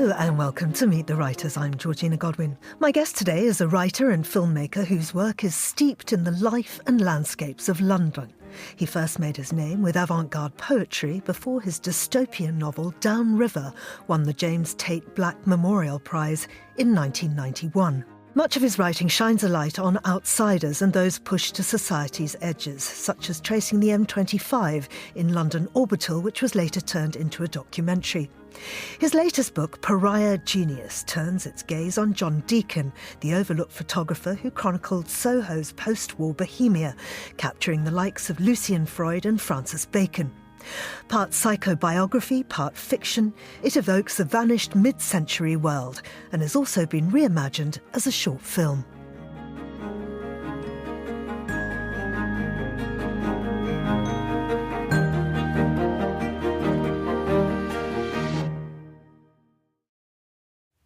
Hello and welcome to Meet the Writers. I'm Georgina Godwin. My guest today is a writer and filmmaker whose work is steeped in the life and landscapes of London. He first made his name with avant-garde poetry before his dystopian novel Downriver won the James Tate Black Memorial Prize in 1991. Much of his writing shines a light on outsiders and those pushed to society's edges, such as tracing the M25 in London Orbital, which was later turned into a documentary. His latest book, Pariah Genius, turns its gaze on John Deakin, the overlooked photographer who chronicled Soho's post-war bohemia, capturing the likes of Lucian Freud and Francis Bacon. Part psychobiography, part fiction, it evokes a vanished mid-century world and has also been reimagined as a short film.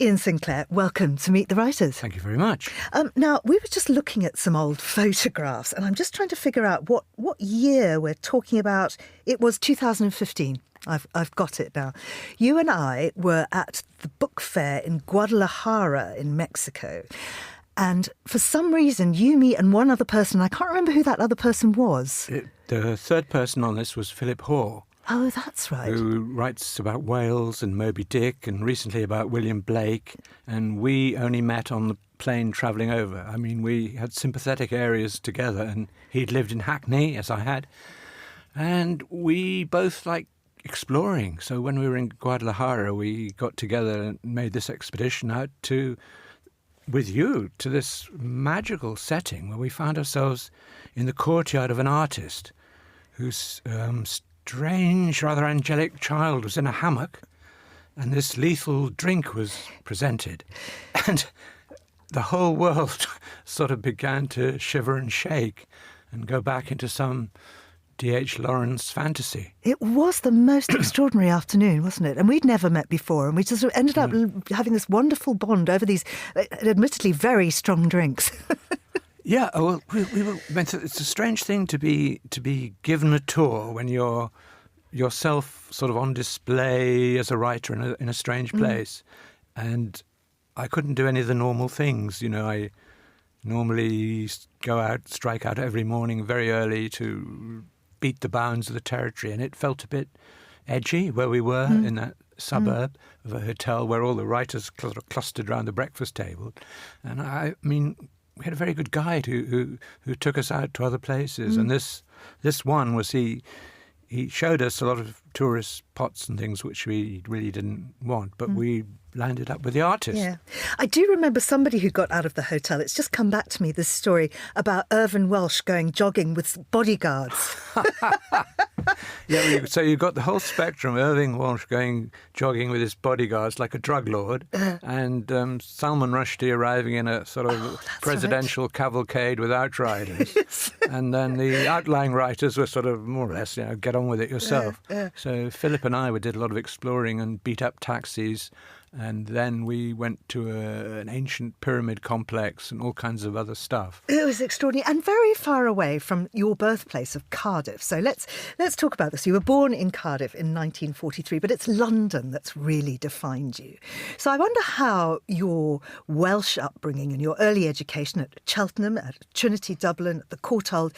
Iain Sinclair, welcome to Meet the Writers. Thank you very much. Now, we were just looking at some old photographs and I'm just trying to figure out what year we're talking about. It was 2015. I've got it now. You and I were at the book fair in Guadalajara in Mexico. And for some reason, you, me and one other person, I can't remember who that other person was. The third person on this was Philip Hoare. Oh, that's right. Who writes about Wales and Moby Dick and recently about William Blake. And we only met on the plane travelling over. I mean, we had sympathetic areas together and he'd lived in Hackney, as I had. And we both liked exploring. So when we were in Guadalajara, we got together and made this expedition out with you to this magical setting where we found ourselves in the courtyard of an artist whose strange, rather angelic child was in a hammock and this lethal drink was presented. And the whole world sort of began to shiver and shake and go back into some D.H. Lawrence fantasy. It was the most extraordinary afternoon, wasn't it? And we'd never met before, and we just ended up having this wonderful bond over these, admittedly, very strong drinks. Yeah, well, it's a strange thing to be given a tour when you're yourself sort of on display as a writer in a strange place. And I couldn't do any of the normal things. You know, I normally strike out every morning very early to beat the bounds of the territory, and it felt a bit edgy where we were in that suburb of a hotel where all the writers clustered around the breakfast table. And I mean, we had a very good guide who took us out to other places. And this one was he showed us a lot of tourist spots and things which we really didn't want, but we landed up with the artist. Yeah. I do remember somebody who got out of the hotel. It's just come back to me, this story about Irvine Welsh going jogging with bodyguards. Yeah, so you've got the whole spectrum. Irving Welsh going jogging with his bodyguards like a drug lord, and Salman Rushdie arriving in a sort of presidential cavalcade with outriders. Yes. And then the outlying writers were sort of more or less, get on with it yourself. So Philip and I did a lot of exploring and beat up taxis. And then we went to an ancient pyramid complex and all kinds of other stuff. It was extraordinary and very far away from your birthplace of Cardiff. So let's talk about this. You were born in Cardiff in 1943, but it's London that's really defined you. So I wonder how your Welsh upbringing and your early education at Cheltenham, at Trinity Dublin, at the Courtauld,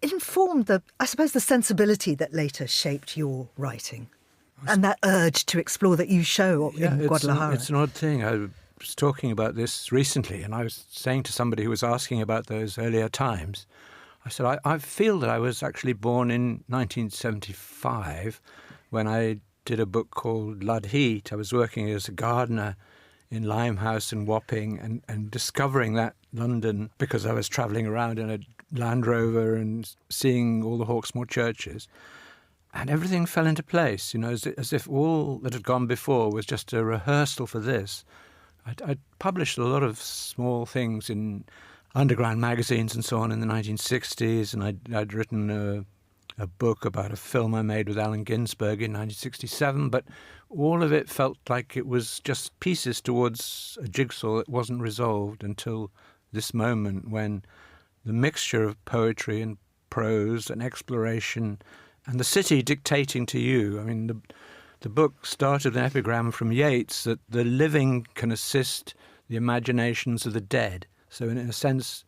it informed the sensibility that later shaped your writing. And that urge to explore that you show in Guadalajara. It's an odd thing. I was talking about this recently, and I was saying to somebody who was asking about those earlier times, I said, I feel that I was actually born in 1975 when I did a book called Lud Heat. I was working as a gardener in Limehouse and Wapping and discovering that London because I was travelling around in a Land Rover and seeing all the Hawksmoor churches. And everything fell into place, as if all that had gone before was just a rehearsal for this. I'd published a lot of small things in underground magazines and so on in the 1960s, and I'd written a book about a film I made with Allen Ginsberg in 1967, but all of it felt like it was just pieces towards a jigsaw that wasn't resolved until this moment when the mixture of poetry and prose and exploration and the city dictating to you. I mean, the book started an epigram from Yeats that the living can assist the imaginations of the dead. So in a sense,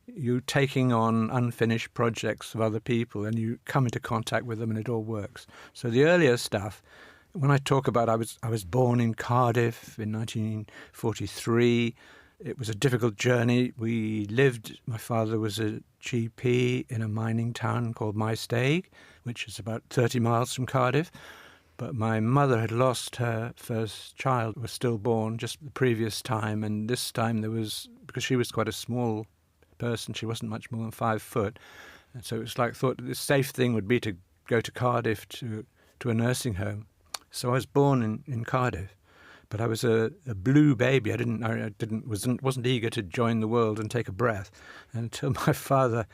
you're taking on unfinished projects of other people and you come into contact with them and it all works. So the earlier stuff, when I talk about I was born in Cardiff in 1943, it was a difficult journey. My father was a GP in a mining town called Maesteg, which is about 30 miles from Cardiff. But my mother had lost her first child, was stillborn just the previous time. And this time because she was quite a small person, she wasn't much more than 5 foot. And so it was thought the safe thing would be to go to Cardiff to a nursing home. So I was born in Cardiff. But I was a blue baby. I wasn't eager to join the world and take a breath until my father,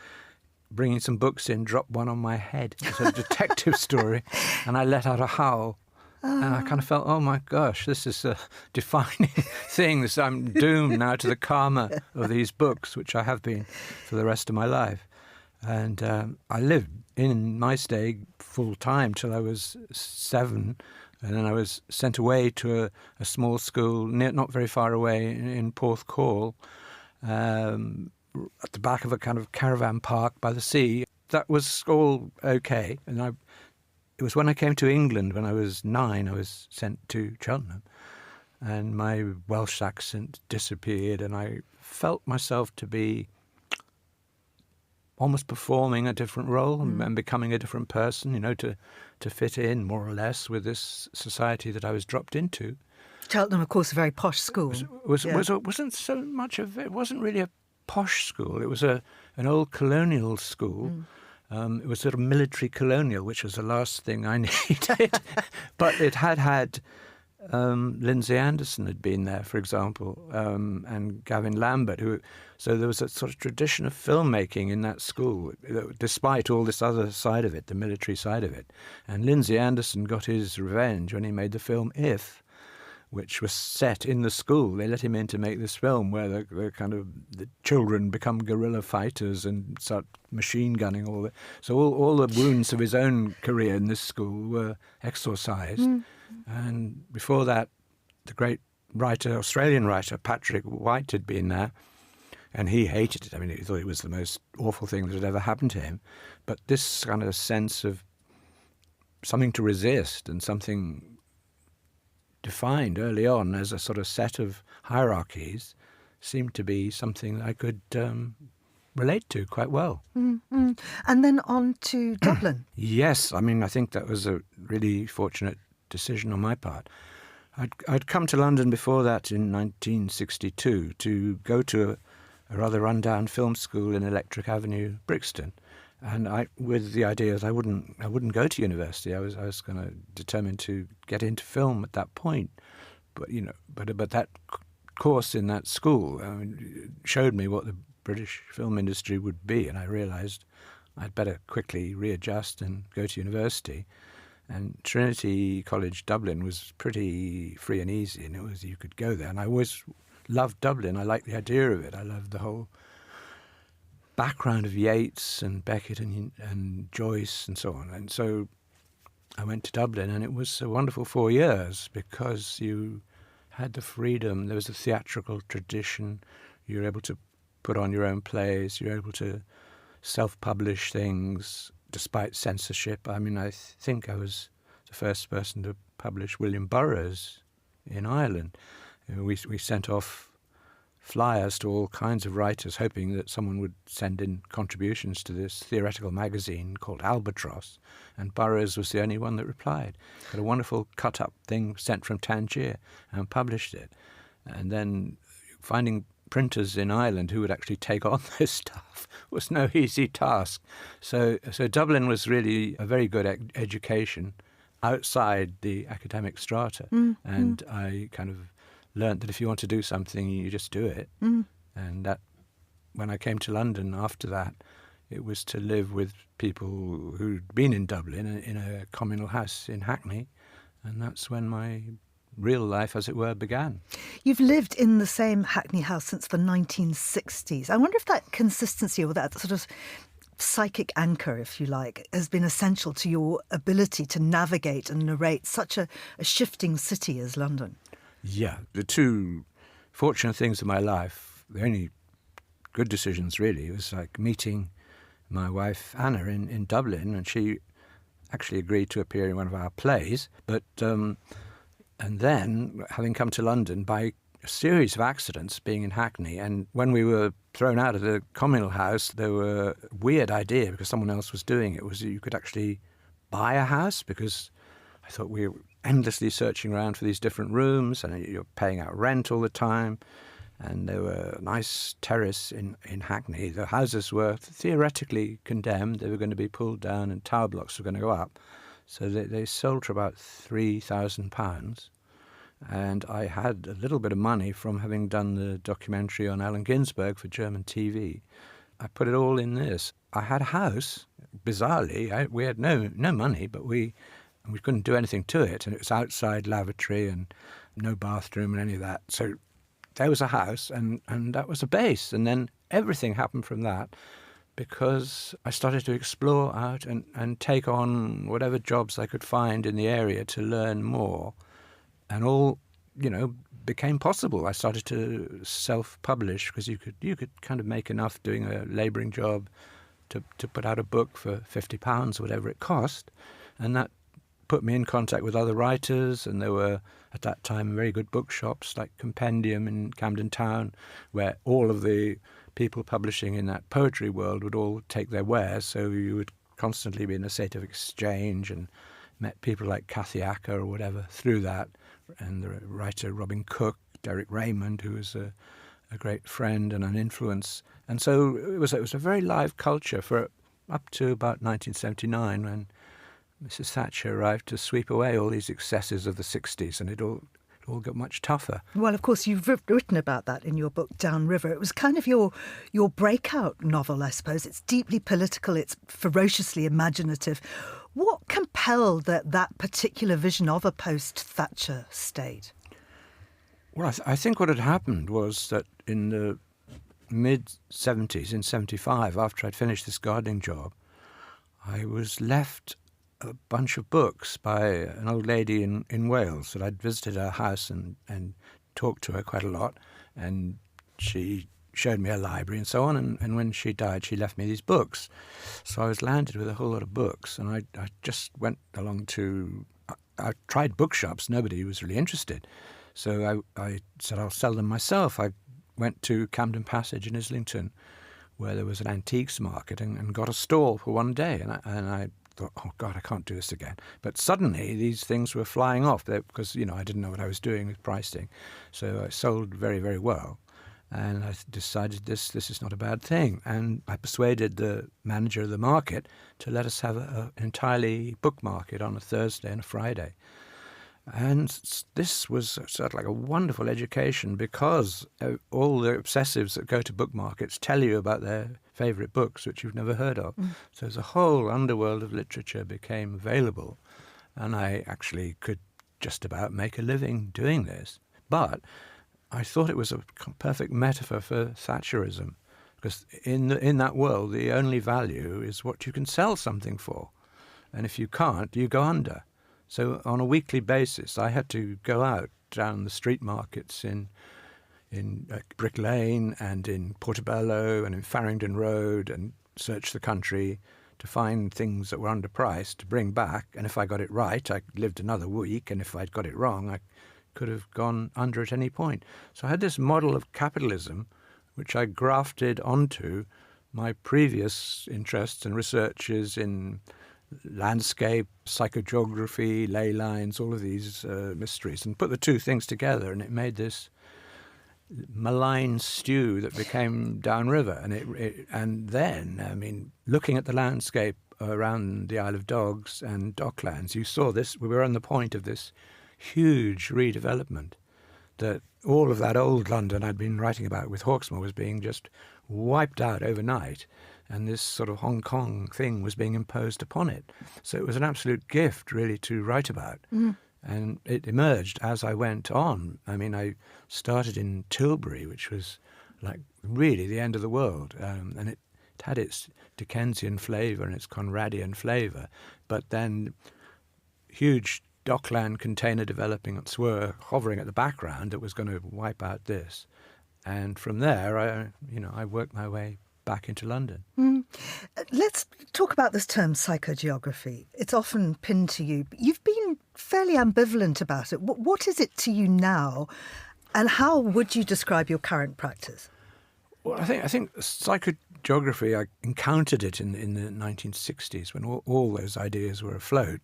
bringing some books in, dropped one on my head. It was a detective story, and I let out a howl. And I kind of felt, oh my gosh, this is a defining thing. I'm doomed now to the karma of these books, which I have been for the rest of my life. And I lived in Maesteg full time till I was 7. And then I was sent away to a small school not very far away in Porthcawl, at the back of a kind of caravan park by the sea. That was all okay. And it was when I came to England, when I was 9, I was sent to Cheltenham. And my Welsh accent disappeared, and I felt myself to be almost performing a different role and becoming a different person, to fit in more or less with this society that I was dropped into. Cheltenham, of course, a very posh school. Wasn't so much of it. It wasn't really a posh school. It was an old colonial school. It was sort of military colonial, which was the last thing I needed. But it had Lindsay Anderson had been there, for example, and Gavin Lambert. So there was a sort of tradition of filmmaking in that school, despite all this other side of it, the military side of it. And Lindsay Anderson got his revenge when he made the film If, which was set in the school. They let him in to make this film where the children become guerrilla fighters and start machine gunning all that. So all the wounds of his own career in this school were exorcised. And before that, the great Australian writer, Patrick White, had been there, and he hated it. I mean, he thought it was the most awful thing that had ever happened to him. But this kind of sense of something to resist and something defined early on as a sort of set of hierarchies seemed to be something I could relate to quite well. And then on to Dublin. Yes, I mean, I think that was a really fortunate decision on my part. I'd come to London before that in 1962 to go to a rather rundown film school in Electric Avenue, Brixton, and with the idea that I wouldn't go to university. I was going to determine to get into film at that point, but that course in that school showed me what the British film industry would be, and I realised I'd better quickly readjust and go to university. And Trinity College Dublin was pretty free and easy, and you could go there. And I always loved Dublin. I liked the idea of it. I loved the whole background of Yeats and Beckett and Joyce and so on. And so I went to Dublin, and it was a wonderful 4 years because you had the freedom. There was a theatrical tradition. You were able to put on your own plays. You were able to self-publish things despite censorship. I mean, I think I was the first person to publish William Burroughs in Ireland. We sent off flyers to all kinds of writers, hoping that someone would send in contributions to this theoretical magazine called Albatross, and Burroughs was the only one that replied. Got a wonderful cut-up thing sent from Tangier and published it. And then finding printers in Ireland who would actually take on this stuff was no easy task. So Dublin was really a very good education outside the academic strata. And I kind of learnt that if you want to do something, you just do it. And that, when I came to London after that, it was to live with people who'd been in Dublin in a communal house in Hackney. And that's when my real life, as it were, began. You've lived in the same Hackney house since the 1960s. I wonder if that consistency or that sort of psychic anchor, if you like, has been essential to your ability to navigate and narrate such a shifting city as London. Yeah, the two fortunate things in my life, the only good decisions really, was like meeting my wife Anna in Dublin, and she actually agreed to appear in one of our plays. But and then having come to London by a series of accidents, being in Hackney, and when we were thrown out of the communal house, there were a weird idea because someone else was doing it. Was you could actually buy a house, because I thought we were endlessly searching around for these different rooms, and you're paying out rent all the time. And there were a nice terrace in Hackney. The houses were theoretically condemned. They were going to be pulled down and tower blocks were going to go up. So they sold for about £3,000. And I had a little bit of money from having done the documentary on Allen Ginsberg for German TV. I put it all in this. I had a house. Bizarrely, we had no money, but we couldn't do anything to it. And it was outside lavatory and no bathroom and any of that. So there was a house, and that was a base. And then everything happened from that, because I started to explore out and take on whatever jobs I could find in the area to learn more. And all, became possible. I started to self-publish, because you could kind of make enough doing a labouring job to put out a book for £50, whatever it cost. And that put me in contact with other writers, and there were, at that time, very good bookshops like Compendium in Camden Town, where all of the people publishing in that poetry world would all take their wares, so you would constantly be in a state of exchange, and met people like Cathy Acker or whatever through that, and the writer Robin Cook, Derek Raymond, who was a great friend and an influence. And so it was a very live culture for up to about 1979, when Mrs. Thatcher arrived to sweep away all these excesses of the 60s, and it all got much tougher. Well, of course, you've written about that in your book, Downriver. It was kind of your breakout novel, I suppose. It's deeply political, it's ferociously imaginative. What compelled that particular vision of a post-Thatcher state? Well, I think what had happened was that in the mid-70s, in 75, after I'd finished this gardening job, I was left a bunch of books by an old lady in Wales that I'd visited her house and talked to her quite a lot, and she showed me her library and so on, and when she died she left me these books. So I was landed with a whole lot of books, and I just went along to... I tried bookshops, nobody was really interested. So I said I'll sell them myself. I went to Camden Passage in Islington, where there was an antiques market, and got a stall for one day, and I thought, oh God, I can't do this again. But suddenly these things were flying off because, I didn't know what I was doing with pricing. So I sold very, very well. And I decided this is not a bad thing. And I persuaded the manager of the market to let us have an entirely book market on a Thursday and a Friday. And this was sort of like a wonderful education, because all the obsessives that go to book markets tell you about their favourite books, which you've never heard of. So the whole underworld of literature became available, and I actually could just about make a living doing this. But I thought it was a perfect metaphor for Thatcherism, because in that world, the only value is what you can sell something for. And if you can't, you go under. So on a weekly basis, I had to go out down the street markets in Brick Lane and in Portobello and in Farringdon Road, and search the country to find things that were underpriced to bring back. And if I got it right, I lived another week. And if I'd got it wrong, I could have gone under at any point. So I had this model of capitalism, which I grafted onto my previous interests and researches in landscape, psychogeography, ley lines, all of these mysteries, and put the two things together, and it made this malign stew that became Downriver. And then, looking at the landscape around the Isle of Dogs and Docklands, you saw this. We were on the point of this huge redevelopment, that all of that old London I'd been writing about with Hawksmoor was being just wiped out overnight, and this sort of Hong Kong thing was being imposed upon it. So it was an absolute gift, really, to write about. And it emerged as I went on. I started in Tilbury, which was like really the end of the world, and It had its Dickensian flavour and its Conradian flavour, but then huge dockland container developments were hovering at the background that was going to wipe out this. And from there, I worked my way back into London. Let's talk about this term psychogeography. It's often pinned to you. You've been fairly ambivalent about it. What is it to you now, and how would you describe your current practice? Well, I think psychogeography, I encountered it in the 1960s when all those ideas were afloat,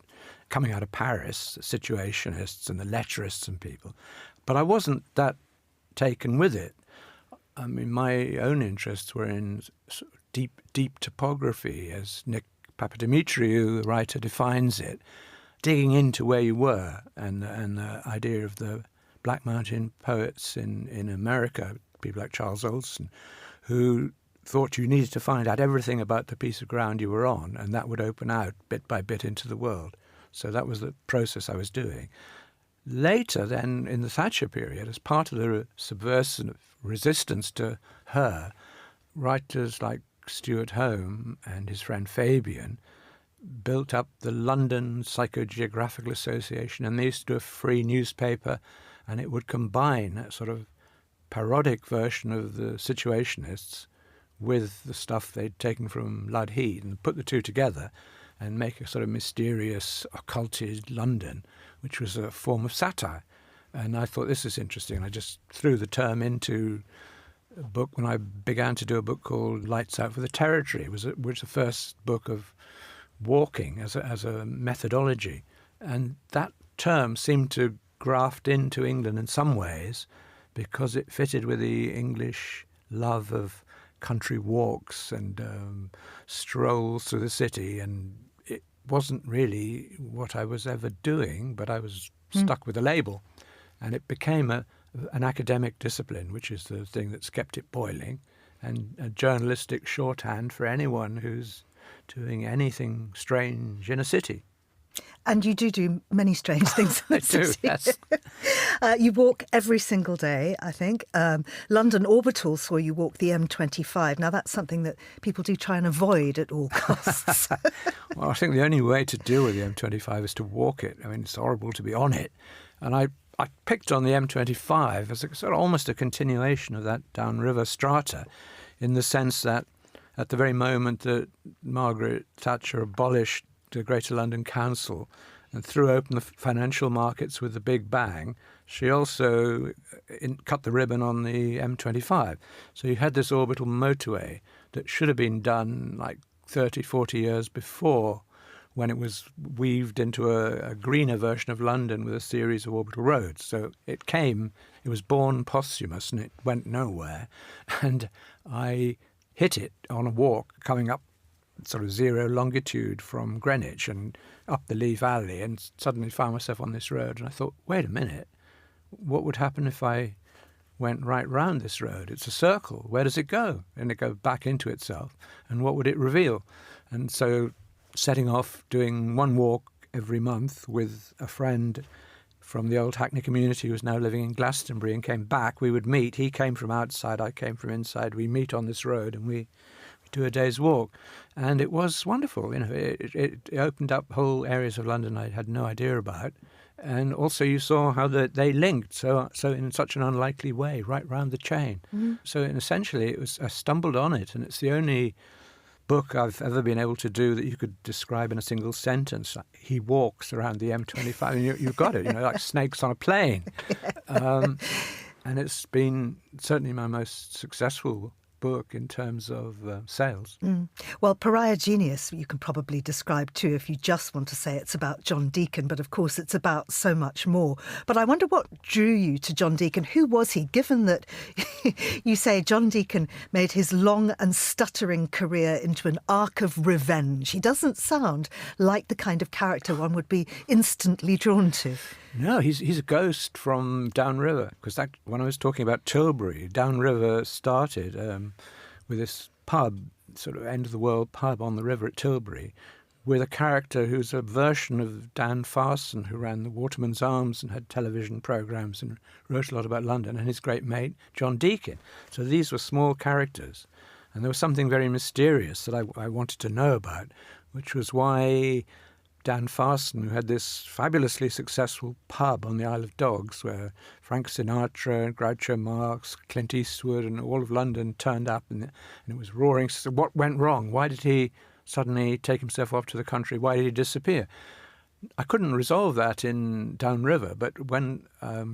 coming out of Paris, the situationists and the letterists and people. But I wasn't that taken with it. I mean, my own interests were in sort of deep topography, as Nick Papadimitriou, the writer, defines it, digging into where you were, and the idea of the Black Mountain poets in America, people like Charles Olson, who thought you needed to find out everything about the piece of ground you were on, and that would open out bit by bit into the world. So that was the process I was doing. Later, then, in the Thatcher period, as part of the subversive resistance to her, writers like Stuart Home and his friend Fabian built up the London Psychogeographical Association, and they used to do a free newspaper, and it would combine a sort of parodic version of the situationists with the stuff they'd taken from Lud Heath and put the two together and make a sort of mysterious, occulted London, which was a form of satire. And I thought, this is interesting. I just threw the term into a book when I began to do a book called Lights Out for the Territory. It was the first book of walking as a methodology. And that term seemed to graft into England in some ways because it fitted with the English love of country walks and strolls through the city. And it wasn't really what I was ever doing, but I was stuck with a label. And it became an academic discipline, which is the thing that's kept it boiling, and a journalistic shorthand for anyone who's doing anything strange in a city. And you do many strange things in the city. Yes. You walk every single day, I think. London Orbital saw you walk the M25. Now, that's something that people do try and avoid at all costs. Well, I think the only way to deal with the M25 is to walk it. I mean, it's horrible to be on it. And I picked on the M25 as a sort of almost a continuation of that downriver strata, in the sense that at the very moment that Margaret Thatcher abolished the Greater London Council and threw open the financial markets with the Big Bang, she also cut the ribbon on the M25. So you had this orbital motorway that should have been done like 30, 40 years before, when it was weaved into a greener version of London with a series of orbital roads. So it was born posthumous, and it went nowhere. And I hit it on a walk coming up sort of zero longitude from Greenwich and up the Lee Valley, and suddenly found myself on this road. And I thought, wait a minute, what would happen if I went right round this road? It's a circle. Where does it go? And it go back into itself. And what would it reveal? And so setting off, doing one walk every month with a friend from the old Hackney community who was now living in Glastonbury and came back. We would meet. He came from outside, I came from inside. We meet on this road and we do a day's walk. And it was wonderful. It opened up whole areas of London I had no idea about. And also you saw how they linked, so in such an unlikely way, right round the chain. So essentially I stumbled on it, and it's the only book I've ever been able to do that you could describe in a single sentence. He walks around the M25, and you've got it, like snakes on a plane. And it's been certainly my most successful book in terms of sales. Well, Pariah Genius you can probably describe too if you just want to say it's about John Deakin, but of course it's about so much more. But I wonder what drew you to John Deakin. Who was he, given that you say John Deakin made his long and stuttering career into an arc of revenge? He doesn't sound like the kind of character one would be instantly drawn to. No, he's a ghost from downriver, because when I was talking about Tilbury, downriver started with this pub, sort of end-of-the-world pub on the river at Tilbury, with a character who's a version of Dan Farson, who ran the Waterman's Arms and had television programmes and wrote a lot about London, and his great mate, John Deakin. So these were small characters. And there was something very mysterious that I wanted to know about, which was why Dan Farson, who had this fabulously successful pub on the Isle of Dogs where Frank Sinatra, Groucho Marx, Clint Eastwood and all of London turned up and it was roaring. So what went wrong? Why did he suddenly take himself off to the country? Why did he disappear? I couldn't resolve that in Downriver, but when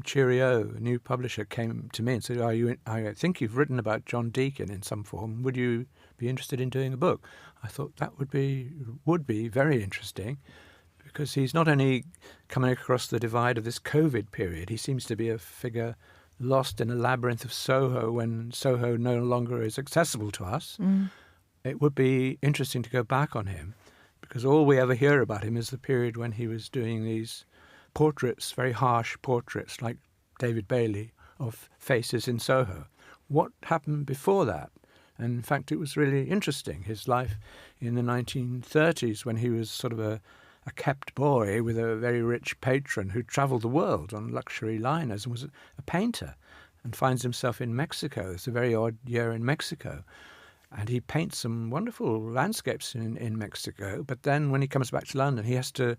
Cheerio, a new publisher, came to me and said, I think you've written about John Deakin in some form. Would you be interested in doing a book? I thought that would be very interesting, because he's not only coming across the divide of this COVID period, he seems to be a figure lost in a labyrinth of Soho when Soho no longer is accessible to us. It would be interesting to go back on him, because all we ever hear about him is the period when he was doing these portraits, very harsh portraits, like David Bailey, of faces in Soho. What happened before that? And in fact, it was really interesting, his life in the 1930s, when he was sort of a kept boy with a very rich patron who travelled the world on luxury liners and was a painter, and finds himself in Mexico. It's a very odd year in Mexico. And he paints some wonderful landscapes in Mexico. But then when he comes back to London, he has to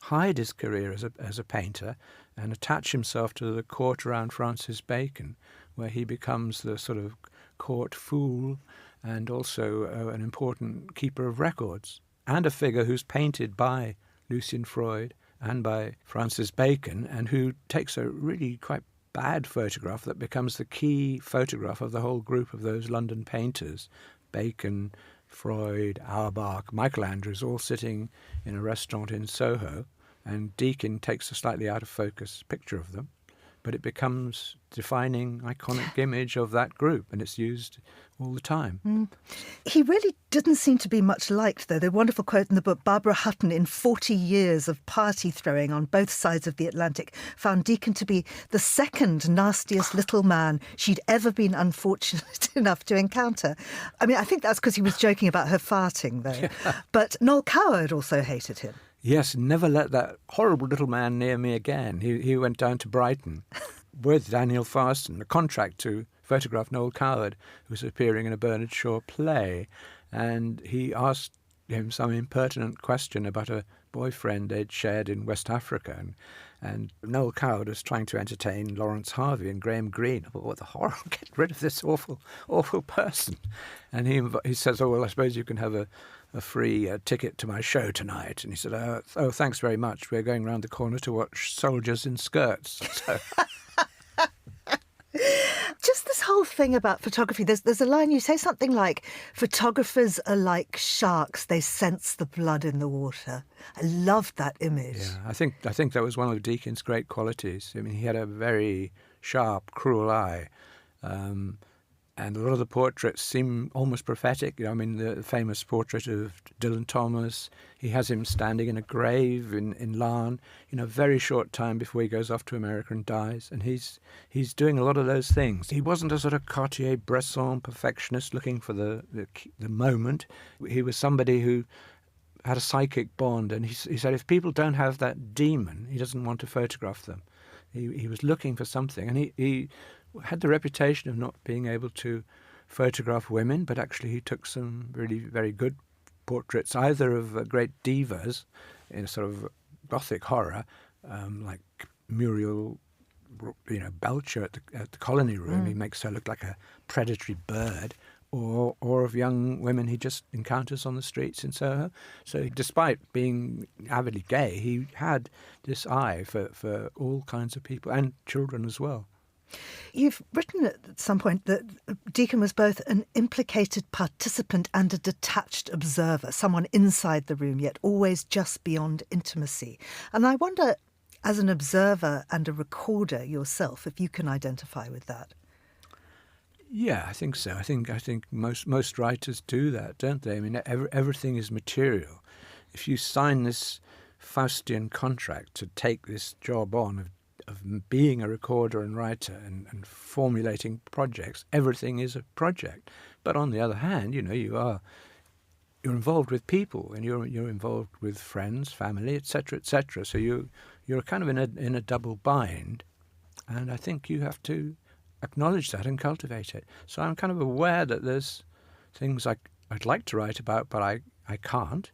hide his career as a painter and attach himself to the court around Francis Bacon, where he becomes the sort of court fool and also an important keeper of records, and a figure who's painted by Lucian Freud and by Francis Bacon, and who takes a really quite bad photograph that becomes the key photograph of the whole group of those London painters, Bacon, Freud, Auerbach, Michael Andrews, all sitting in a restaurant in Soho, and Deakin takes a slightly out of focus picture of them, but it becomes defining iconic image of that group, and it's used all the time. He really didn't seem to be much liked, though. The wonderful quote in the book, Barbara Hutton, in 40 years of party throwing on both sides of the Atlantic, found Deakin to be the second nastiest little man she'd ever been unfortunate enough to encounter. I mean, I think that's because he was joking about her farting, though. Yeah. But Noel Coward also hated him. Yes, never let that horrible little man near me again. He went down to Brighton with Daniel Farson, a contract to photograph Noel Coward, who was appearing in a Bernard Shaw play. And he asked him some impertinent question about a boyfriend they'd shared in West Africa. And Noel Coward was trying to entertain Lawrence Harvey and Graham Greene. I thought, what the horror, get rid of this awful, awful person. And he says, oh, well, I suppose you can have a free ticket to my show tonight. And he said, oh, thanks very much. We're going round the corner to watch Soldiers in Skirts. So... Just this whole thing about photography, there's a line, you say something like, photographers are like sharks, they sense the blood in the water. I loved that image. Yeah, I think that was one of Deakin's great qualities. I mean, he had a very sharp, cruel eye. And a lot of the portraits seem almost prophetic. I mean, the famous portrait of Dylan Thomas, he has him standing in a grave in Larne, a very short time before he goes off to America and dies. And he's doing a lot of those things. He wasn't a sort of Cartier-Bresson perfectionist looking for the moment. He was somebody who had a psychic bond. And he said if people don't have that demon, he doesn't want to photograph them. He was looking for something. And he had the reputation of not being able to photograph women, but actually he took some really very good portraits, either of great divas in a sort of gothic horror, like Muriel, Belcher at the Colony Room. He makes her look like a predatory bird, or of young women he just encounters on the streets in Soho. So despite being avidly gay, he had this eye for all kinds of people, and children as well. You've written at some point that Deakin was both an implicated participant and a detached observer, someone inside the room, yet always just beyond intimacy. And I wonder, as an observer and a recorder yourself, if you can identify with that. Yeah, I think so. I think most writers do that, don't they? I mean, everything is material. If you sign this Faustian contract to take this job on of being a recorder and writer and formulating projects, everything is a project. But on the other hand, you're involved with people, and you're involved with friends, family, etc., etc. So you're kind of in a double bind, and I think you have to acknowledge that and cultivate it. So I'm kind of aware that there's things I'd like to write about, but I can't.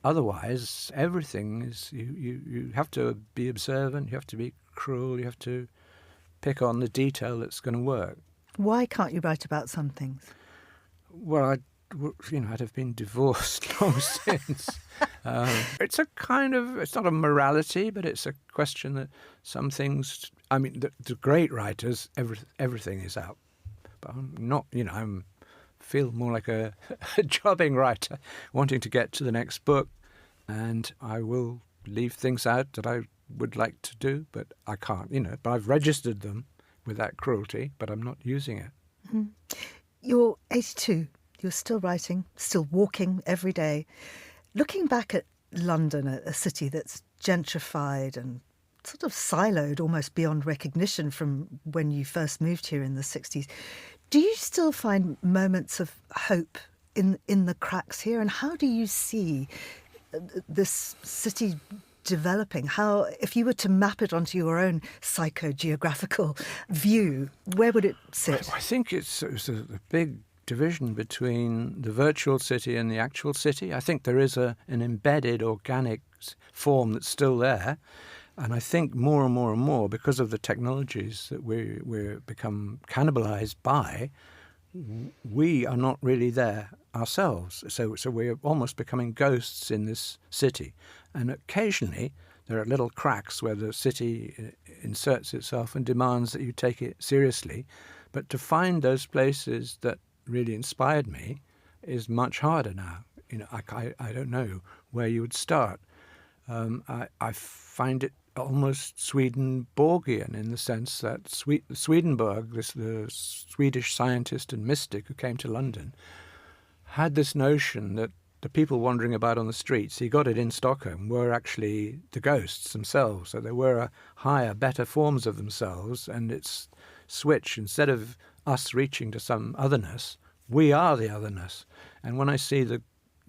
Otherwise, everything is, you have to be observant, you have to be cruel, you have to pick on the detail that's going to work. Why can't you write about some things? Well, I'd have been divorced long since. It's not a morality, but it's a question that some things, the great writers, everything is out. But I'm not, feel more like a jobbing writer, wanting to get to the next book, and I will leave things out that I would like to do, but I can't, but I've registered them with that cruelty, but I'm not using it. Mm-hmm. You're 82. You're still writing, still walking every day. Looking back at London, a city that's gentrified and sort of siloed almost beyond recognition from when you first moved here in the 60s, do you still find moments of hope in the cracks here? And how do you see this city developing? How, if you were to map it onto your own psychogeographical view, where would it sit? I think it's a big division between the virtual city and the actual city. I think there is an embedded organic form that's still there. And I think more and more and more, because of the technologies that we're become cannibalized by, we are not really there ourselves. So we're almost becoming ghosts in this city. And occasionally there are little cracks where the city inserts itself and demands that you take it seriously. But to find those places that really inspired me is much harder now. I don't know where you would start. I find it almost Swedenborgian in the sense that Swedenborg, the Swedish scientist and mystic who came to London, had this notion that the people wandering about on the streets, he got it in Stockholm, were actually the ghosts themselves. So there were higher, better forms of themselves, and it's switch. Instead of us reaching to some otherness, we are the otherness. And when I see the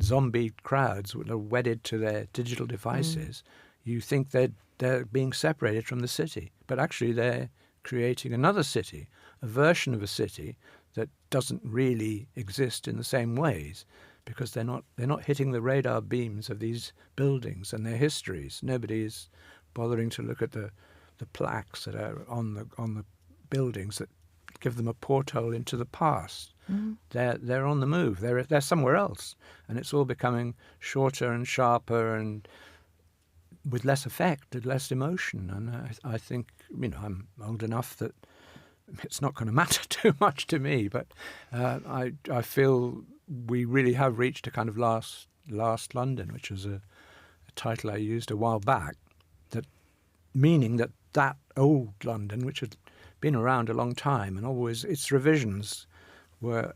zombie crowds that are wedded to their digital devices, you think they're being separated from the city. But actually they're creating another city, a version of a city that doesn't really exist in the same ways, because they're not hitting the radar beams of these buildings and their histories. Nobody is bothering to look at the plaques that are on the buildings that give them a porthole into the past. They're on the move. They're somewhere else, and it's all becoming shorter and sharper and with less effect and less emotion. And I think I'm old enough that it's not going to matter too much to me. But I feel we really have reached a kind of last London, which was a title I used a while back. That meaning that old London, which had been around a long time and always its revisions were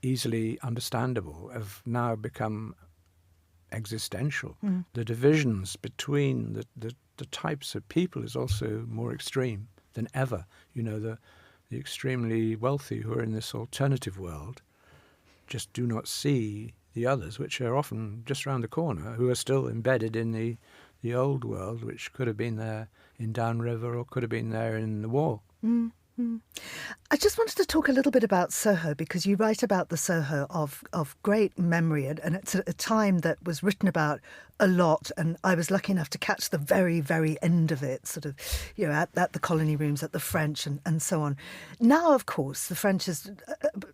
easily understandable, have now become existential. The divisions between the types of people is also more extreme than ever. The extremely wealthy who are in this alternative world just do not see the others, which are often just around the corner, who are still embedded in the old world, which could have been there in Downriver or could have been there in the war. I just wanted to talk a little bit about Soho, because you write about the Soho of great memory, and it's a time that was written about a lot, and I was lucky enough to catch the very, very end of it, sort of, at the Colony Rooms, at the French and so on. Now, of course, the French is,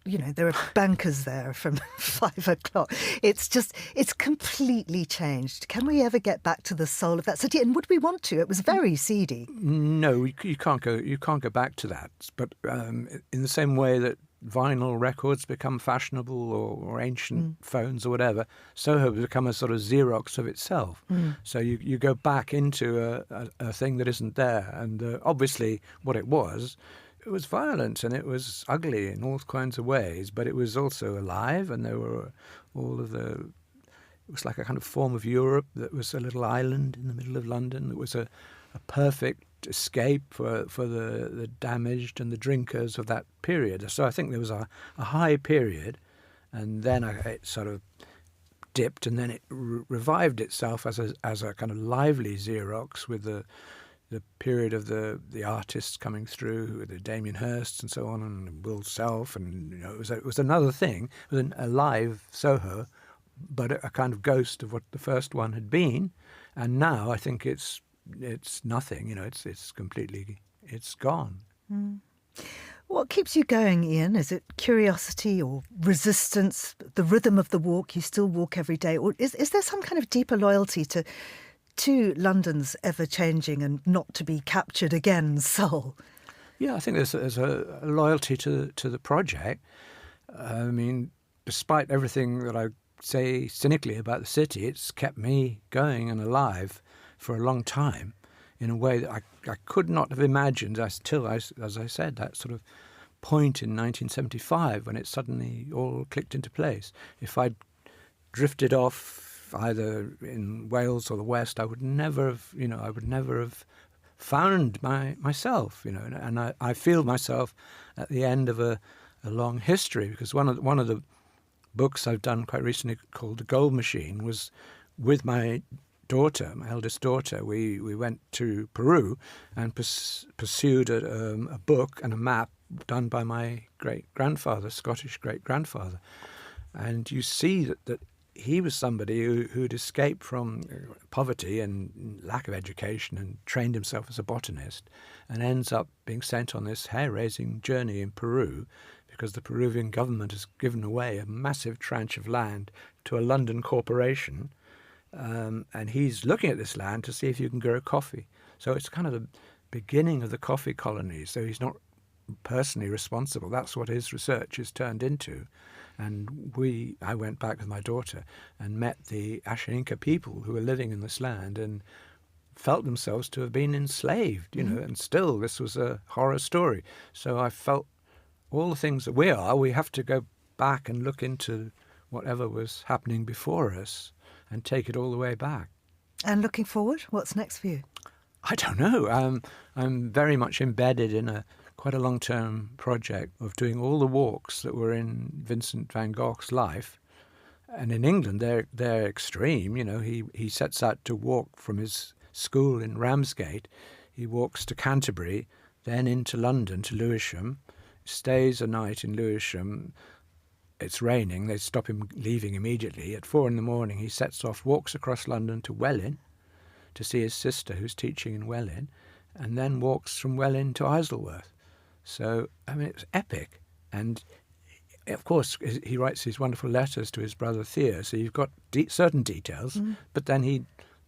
there are bankers there from 5 o'clock. It's completely changed. Can we ever get back to the soul of that city? And would we want to? It was very seedy. No, you can't go back to that. But in the same way that vinyl records become fashionable or ancient phones or whatever, Soho has become a sort of Xerox of itself. So you go back into a thing that isn't there. And obviously what it was violent and it was ugly in all kinds of ways, but it was also alive, and there were it was like a kind of form of Europe that was a little island in the middle of London that was a perfect escape for the damaged and the drinkers of that period. So I think there was a high period, and then it sort of dipped, and then it revived itself as a kind of lively Xerox with the the period of the artists coming through, the Damien Hirst and so on, and Will Self, and it was another thing. It was a live Soho, but a kind of ghost of what the first one had been. And now I think it's nothing. It's completely gone. Mm. What keeps you going, Iain? Is it curiosity or resistance, the rhythm of the walk? You still walk every day, or is there some kind of deeper loyalty to London's ever-changing and not to be captured again soul? Yeah, I think there's a loyalty to the project. I mean, despite everything that I say cynically about the city, it's kept me going and alive for a long time in a way that I could not have imagined until, as I said, that sort of point in 1975 when it suddenly all clicked into place. If I'd drifted off either in Wales or the West, I would never have found myself, and I feel myself at the end of a long history, because one of the books I've done quite recently called The Gold Machine was with my daughter, my eldest daughter. We went to Peru and pursued a book and a map done by my great-grandfather, Scottish great-grandfather. And you see that he was somebody who'd escaped from poverty and lack of education and trained himself as a botanist, and ends up being sent on this hair-raising journey in Peru because the Peruvian government has given away a massive tranche of land to a London corporation. And he's looking at this land to see if you can grow coffee. So it's kind of the beginning of the coffee colony. So he's not personally responsible. That's what his research is turned into. And I went back with my daughter and met the Ashaninka people who were living in this land and felt themselves to have been enslaved, and still this was a horror story. So I felt all the things that we have to go back and look into whatever was happening before us and take it all the way back. And looking forward, what's next for you? I don't know. I'm very much embedded in quite a long-term project of doing all the walks that were in Vincent van Gogh's life. And in England, they're extreme. He sets out to walk from his school in Ramsgate. He walks to Canterbury, then into London to Lewisham, stays a night in Lewisham. It's raining. They stop him leaving immediately. At 4 a.m, he sets off, walks across London to Welwyn to see his sister who's teaching in Welwyn, and then walks from Welwyn to Isleworth. So, I mean, it's epic. And, of course, he writes these wonderful letters to his brother Theo, so you've got certain details, but then he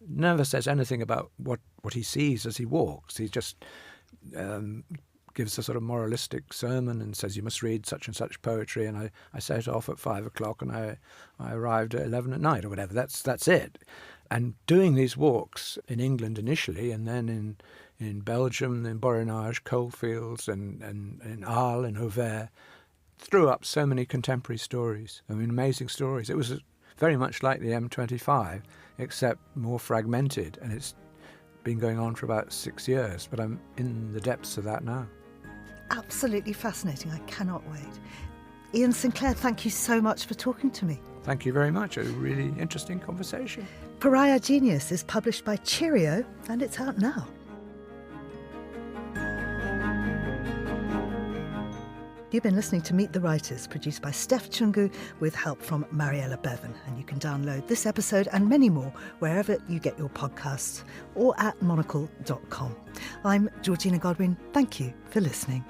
never says anything about what he sees as he walks. He just gives a sort of moralistic sermon and says you must read such and such poetry, and I set off at 5 o'clock and I arrived at 11 at night or whatever. That's it. And doing these walks in England initially, and then in Belgium, in Borinage, coalfields, and in Arles and Auvers, threw up so many contemporary stories. I mean, amazing stories. It was very much like the M25, except more fragmented, and it's been going on for about 6 years, but I'm in the depths of that now. Absolutely fascinating. I cannot wait. Iain Sinclair, thank you so much for talking to me. Thank you very much. A really interesting conversation. Pariah Genius is published by Cheerio, and it's out now. You've been listening to Meet the Writers, produced by Steph Chungu with help from Mariella Bevan. And you can download this episode and many more wherever you get your podcasts or at monocle.com. I'm Georgina Godwin. Thank you for listening.